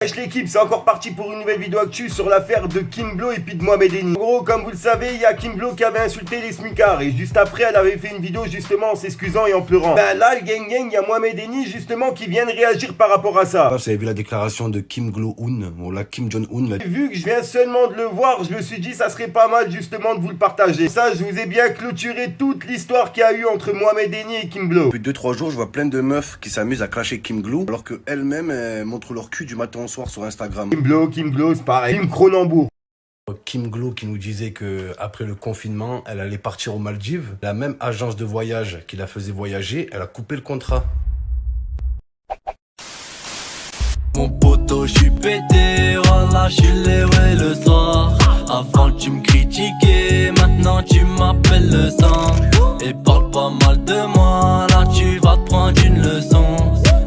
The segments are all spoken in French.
Wesh l'équipe, c'est encore parti pour une nouvelle vidéo actu sur l'affaire de Kim Blow et puis de Mohamed Eni. En gros, comme vous le savez, il y a Kim Blow qui avait insulté les smicards et juste après, elle avait fait une vidéo justement en s'excusant et en pleurant. Ben là, le gang, il y a Mohamed Eni justement qui vient de réagir par rapport à ça. Vous avez vu la déclaration de Kim Jong-un, ou la Kim Jong-un. Vu que je viens seulement de le voir, je me suis dit ça serait pas mal justement de vous le partager. Ça, je vous ai bien clôturé toute l'histoire qu'il y a eu entre Mohamed Eni et Kim Blow. Depuis 2-3 jours, je vois plein de meufs qui s'amusent à clasher Kim Blow alors qu'elles-mêmes montrent leur cul du matin au soir sur Instagram. Kim Blow, c'est pareil. Kim Cronenbourg. Kim Glow qui nous disait que après le confinement, elle allait partir aux Maldives. La même agence de voyage qui la faisait voyager, elle a coupé le contrat. Mon poteau, je suis pété, voilà, je suis levé le soir. Avant tu me critiquais, maintenant tu m'appelles le sang. Et parle pas mal de moi, là tu vas te prendre une leçon.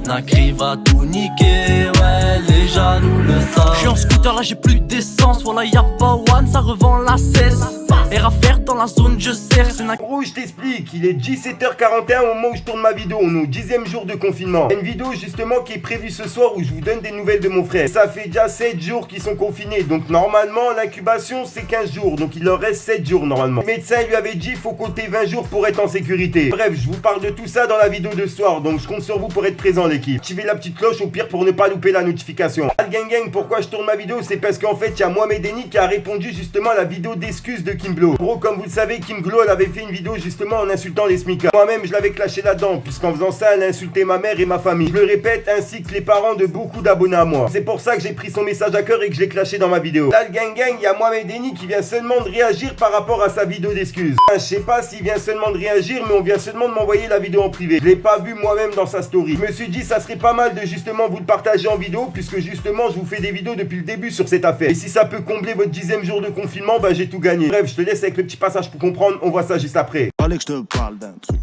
Nacri va tout niquer, ouais, les jaloux le savent. J'suis en scooter, là j'ai plus d'essence, voilà y'a pas one, ça revend la cesse. Et à faire dans la zone, je sers, c'est En gros, je t'explique, il est 17h41 au moment où je tourne ma vidéo, on est au 10e jour de confinement. Il y a une vidéo justement qui est prévue ce soir où je vous donne des nouvelles de mon frère. Ça fait déjà 7 jours qu'ils sont confinés, donc normalement l'incubation c'est 15 jours, donc il leur reste 7 jours normalement. Le médecin lui avait dit il faut compter 20 jours pour être en sécurité. Bref, je vous parle de tout ça dans la vidéo de ce soir, donc je compte sur vous pour être présent l'équipe. Activez la petite cloche au pire pour ne pas louper la notification. Le gang, pourquoi je tourne ma vidéo, c'est parce qu'en fait il y a Mohamed Eni qui a répondu justement à la vidéo d'excuses de Kim Blow. En gros, comme vous le savez, Kim Blow elle avait fait une vidéo justement en insultant les smicards. Moi-même je l'avais clashé là-dedans, puisqu'en faisant ça elle a insulté ma mère et ma famille. Je le répète, ainsi que les parents de beaucoup d'abonnés à moi. C'est pour ça que j'ai pris son message à cœur et que je l'ai clashé dans ma vidéo. Là le gang, il y a Mohamed Eni qui vient seulement de réagir par rapport à sa vidéo d'excuses. Je sais pas s'il vient seulement de réagir, mais on vient seulement de m'envoyer la vidéo en privé. Je l'ai pas vu moi-même dans sa story. Je me suis dit ça serait pas mal de justement vous le partager en vidéo, puisque justement je vous fais des vidéos depuis le début sur cette affaire. Et si ça peut combler votre 10e jour de confinement, bah j'ai tout gagné. Bref, je te laisse avec le petit passage pour comprendre, on voit ça juste après. Fallait que je te parle d'un truc.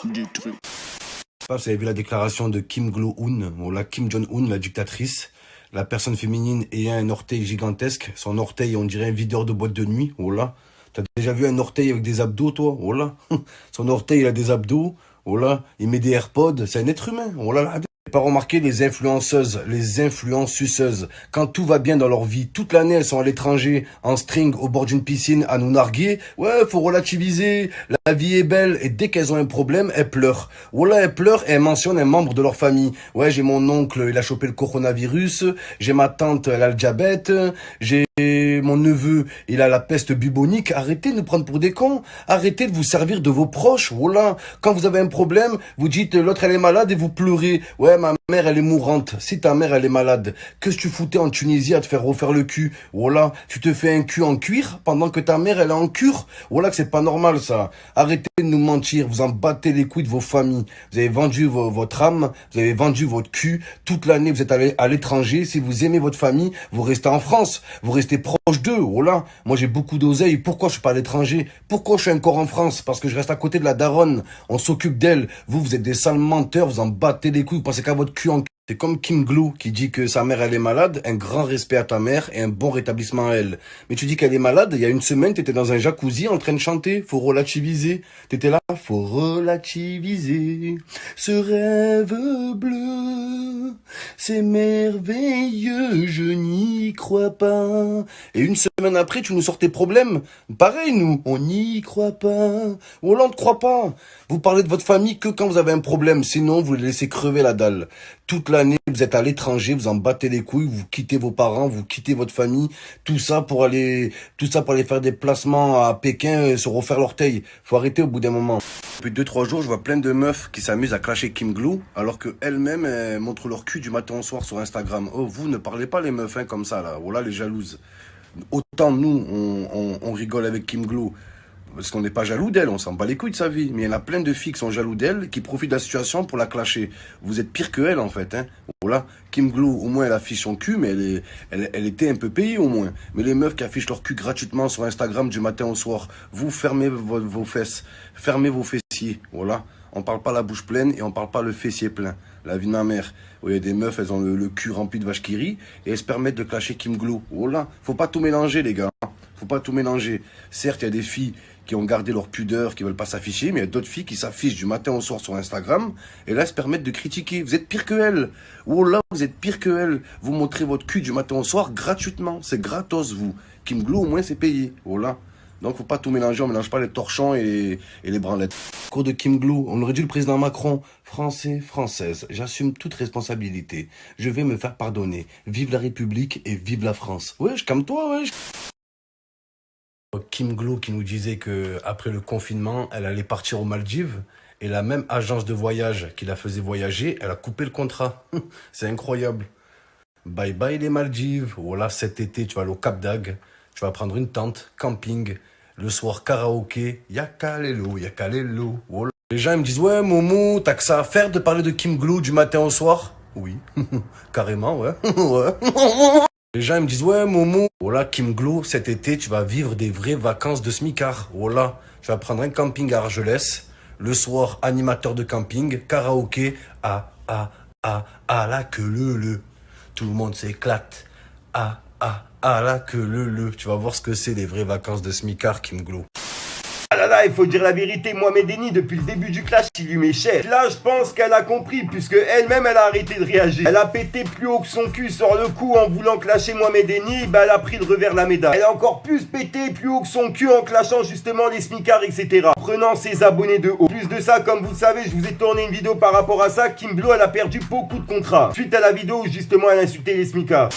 Du truc. Vous avez vu la déclaration de Kim Jong-un, ou la Kim Jong-un, la dictatrice. La personne féminine ayant un orteil gigantesque. Son orteil, on dirait un videur de boîte de nuit. Oh là. T'as déjà vu un orteil avec des abdos, toi? Oh là. Son orteil, il a des abdos. Oh là. Il met des AirPods. C'est un être humain. Oh là là. Pas remarqué les influenceuses, les influenceuses. Quand tout va bien dans leur vie, toute l'année elles sont à l'étranger, en string, au bord d'une piscine, à nous narguer. Ouais, faut relativiser, la vie est belle. Et dès qu'elles ont un problème, elles pleurent. Voilà, elles pleurent et elles mentionnent un membre de leur famille. Ouais, j'ai mon oncle, il a chopé le coronavirus. J'ai ma tante, elle a le diabète. J'ai mon neveu, il a la peste bubonique. Arrêtez de nous prendre pour des cons. Arrêtez de vous servir de vos proches. Voilà. Quand vous avez un problème, vous dites l'autre elle est malade et vous pleurez. Ouais, ma mère elle est mourante. Si ta mère elle est malade, qu'est-ce que tu foutais en Tunisie à te faire refaire le cul? Voilà. Tu te fais un cul en cuir pendant que ta mère elle est en cure. Voilà que c'est pas normal ça. Arrêtez de nous mentir. Vous en battez les couilles de vos familles. Vous avez vendu votre âme. Vous avez vendu votre cul. Toute l'année vous êtes allé à l'étranger. Si vous aimez votre famille, vous restez en France. Vous restez proche d'eux. Oh là, moi j'ai beaucoup d'oseille. Pourquoi je suis pas à l'étranger? Pourquoi je suis encore en France? Parce que je reste à côté de la daronne. On s'occupe d'elle. Vous êtes des sales menteurs. Vous en battez les couilles. Vous pensez qu'à votre cul en... C'est comme Kim Glow qui dit que sa mère elle est malade. Un grand respect à ta mère et un bon rétablissement à elle. Mais tu dis qu'elle est malade. Il y a une semaine, t'étais dans un jacuzzi en train de chanter. Faut relativiser. T'étais là. Faut relativiser. Ce rêve bleu, c'est merveilleux. Je n'y crois pas. Et une semaine après, tu nous sors tes problèmes. Pareil, nous, on n'y croit pas. Ou on ne croit pas. Vous parlez de votre famille que quand vous avez un problème. Sinon, vous les laissez crever la dalle. Toute l'année, vous êtes à l'étranger, vous en battez les couilles, vous quittez vos parents, vous quittez votre famille. Tout ça pour aller faire des placements à Pékin, se refaire l'orteil. Faut arrêter au bout d'un moment. Depuis 2-3 jours, je vois plein de meufs qui s'amusent à clasher Kim Glow, alors qu'elles-mêmes montrent leur cul du matin au soir sur Instagram. Oh, vous ne parlez pas les meufs comme ça, là. Voilà les jalouses. Autant nous, on rigole avec Kim Glow, parce qu'on n'est pas jaloux d'elle, on s'en bat les couilles de sa vie. Mais il y en a plein de filles qui sont jaloux d'elle, qui profitent de la situation pour la clasher. Vous êtes pire que elle, en fait. Hein. Voilà. Kim Glow, au moins, elle affiche son cul, mais elle était un peu payée, au moins. Mais les meufs qui affichent leur cul gratuitement sur Instagram du matin au soir, vous fermez vos fesses, fermez vos fessiers. Voilà. On parle pas la bouche pleine et on parle pas le fessier plein. La vie de ma mère. Il y a des meufs, elles ont le cul rempli de vache qui rit et elles se permettent de clasher Kim Glow. Voilà. Faut pas tout mélanger, les gars. Faut pas tout mélanger. Certes, il y a des filles qui ont gardé leur pudeur, qui veulent pas s'afficher, mais il y a d'autres filles qui s'affichent du matin au soir sur Instagram, et là, elles se permettent de critiquer. Vous êtes pire que elles. Oh là, vous êtes pire que elles. Vous montrez votre cul du matin au soir gratuitement. C'est gratos, vous. Kim Glow, au moins, c'est payé. Oh là. Donc, faut pas tout mélanger. On mélange pas les torchons et les branlettes. Cours de Kim Glow, on aurait dit le président Macron. Français, Française, j'assume toute responsabilité. Je vais me faire pardonner. Vive la République et vive la France. Wesh, calme-toi, wesh. Kim Glow qui nous disait que après le confinement, elle allait partir aux Maldives. Et la même agence de voyage qui la faisait voyager, elle a coupé le contrat. C'est incroyable. Bye bye les Maldives. Voilà, cet été, tu vas aller au Cap d'Agde. Tu vas prendre une tente, camping. Le soir, karaoké. Yakalelo, yakalelo. Voilà. Les gens ils me disent, ouais, Momo, t'as que ça à faire de parler de Kim Glow du matin au soir? Oui, carrément, ouais. Ouais. Les gens ils me disent, ouais, Momo, voilà, Kim Glow, cet été, tu vas vivre des vraies vacances de smicard. Voilà, tu vas prendre un camping à Argelès. Le soir, animateur de camping, karaoké, la queue le. Tout le monde s'éclate. La queue le. Tu vas voir ce que c'est les vraies vacances de smicard, Kim Glow. Ah là là, il faut dire la vérité, Mohamed Eni, depuis le début du clash, il lui met cher. Là, je pense qu'elle a compris, puisque elle-même, elle a arrêté de réagir. Elle a pété plus haut que son cul sur le coup en voulant clasher Mohamed Eni, bah elle a pris le revers de la médaille. Elle a encore plus pété plus haut que son cul en clashant justement les smicards, etc. Prenant ses abonnés de haut. Plus de ça, comme vous le savez, je vous ai tourné une vidéo par rapport à ça, Kim Glow, elle a perdu beaucoup de contrats. Suite à la vidéo où justement elle insultait les smicards.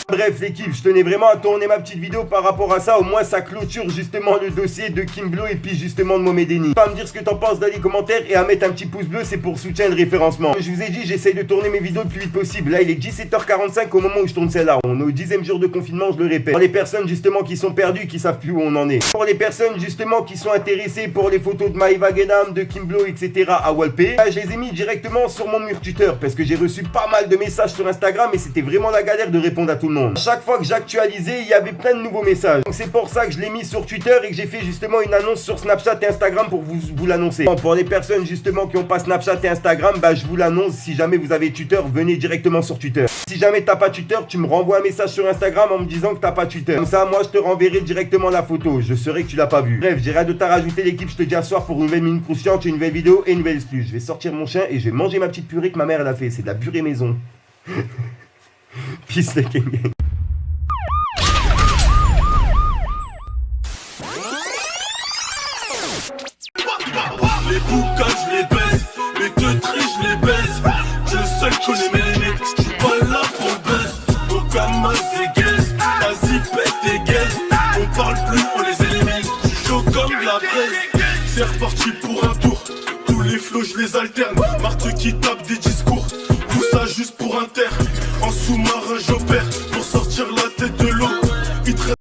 Bref l'équipe, je tenais vraiment à tourner ma petite vidéo par rapport à ça, au moins ça clôture justement le dossier de Kim Glow et puis justement de Mohamed Eni. Pas à me dire ce que t'en penses dans les commentaires et à mettre un petit pouce bleu, c'est pour soutien et le référencement. Comme je vous ai dit, j'essaye de tourner mes vidéos le plus vite possible. Là il est 17h45 au moment où je tourne celle-là. On est au 10e jour de confinement, je le répète. Pour les personnes justement qui sont perdues, qui savent plus où on en est. Pour les personnes justement qui sont intéressées pour les photos de Maïva Genam, de Kim Glow, etc. à Walpé, je les ai mis directement sur mon mur Twitter parce que j'ai reçu pas mal de messages sur Instagram et c'était vraiment la galère de répondre à tout le monde. À chaque fois que j'actualisais, il y avait plein de nouveaux messages. Donc c'est pour ça que je l'ai mis sur Twitter et que j'ai fait justement une annonce sur Snapchat et Instagram pour vous l'annoncer. Bon, pour les personnes justement qui n'ont pas Snapchat et Instagram, bah je vous l'annonce, si jamais vous avez Twitter, venez directement sur Twitter. Si jamais t'as pas Twitter, tu me renvoies un message sur Instagram en me disant que t'as pas Twitter. Comme ça, moi je te renverrai directement la photo, je saurai que tu l'as pas vue. Bref, j'ai rien d'autre à rajouter l'équipe, je te dis à soir pour une nouvelle minute croustillante, une nouvelle vidéo et une nouvelle excuse. Je vais sortir mon chien et je vais manger ma petite purée que ma mère elle a fait, c'est de la purée maison. Peace the gang. Les boucas je les baisse, les deux tris je les baisse. Je le seul connais mes limites, je suis pas là pour le buzz. Aucun masse et guess, vas-y pète tes guesses. On parle plus, on les élimine, je suis chaud comme de la presse. C'est reparti pour un tour, tous les flots je les alterne. Marteau qui tape des